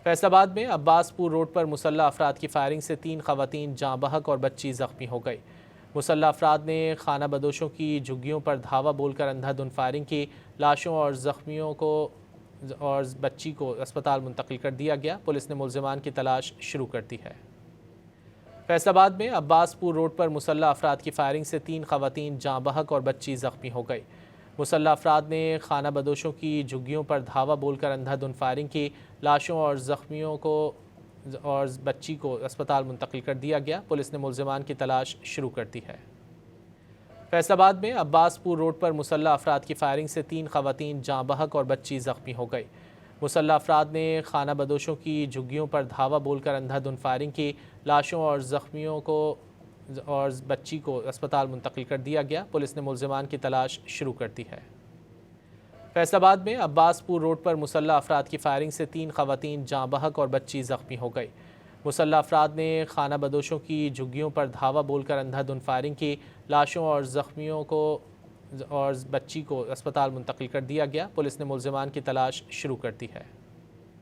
फैसलाबाद में अब्बासपुर रोड पर मुसल्लह अफराद की फायरिंग से 3 खवातीन जाँ बहक और बच्ची जख्मी हो गई। मुसल्लह अफराद ने खाना बदोशों की झुग्गियों पर धावा बोलकर अंधाधुंध फायरिंग की। लाशों और जख्मियों को और बच्ची को अस्पताल मुंतकिल कर दिया गया। पुलिस ने मुल्जिमान की तलाश शुरू कर दी है। फैसलाबाद में अब्बासपुर रोड पर मुसल्लह अफराद की फायरिंग से 3 खवातीन जाँ बहक और बच्ची जख्मी हो गई। मुसल्लह अफराद ने खाना बदोशों की झुग्गियों पर धावा बोलकर अंधाधुंध फायरिंग की। लाशों और जख्मियों को और बच्ची को अस्पताल मुंतकिल कर दिया गया। पुलिस ने मुल्जिमान की तलाश शुरू कर दी है। फैसलाबाद में अब्बासपुर रोड पर मुसल्लह अफराद की फायरिंग से 3 खवातीन जाँ बहक और बच्ची जख्मी हो गई। मुसल्लह अफराद ने खाना बदोशों की झुग्गियों पर धावा बोलकर अंधाधुंध फायरिंग की। लाशों और जख्मियों को और बच्ची को अस्पताल मुंतकिल कर दिया गया। पुलिस ने मुल्जिमान की तलाश शुरू कर दी है। फैसलाबाद में अब्बासपुर रोड पर मुसल्लह अफराद की फायरिंग से 3 खवातीन जाँ बहक और बच्ची जख्मी हो गई। मुसल्लह अफराद ने खाना बदोशों की झुग्गियों पर धावा बोलकर अंधाधुंध फायरिंग की। लाशों और जख्मियों को और बच्ची को अस्पताल मुंतकिल कर दिया गया। पुलिस ने मुल्जिमान की तलाश शुरू कर दी है।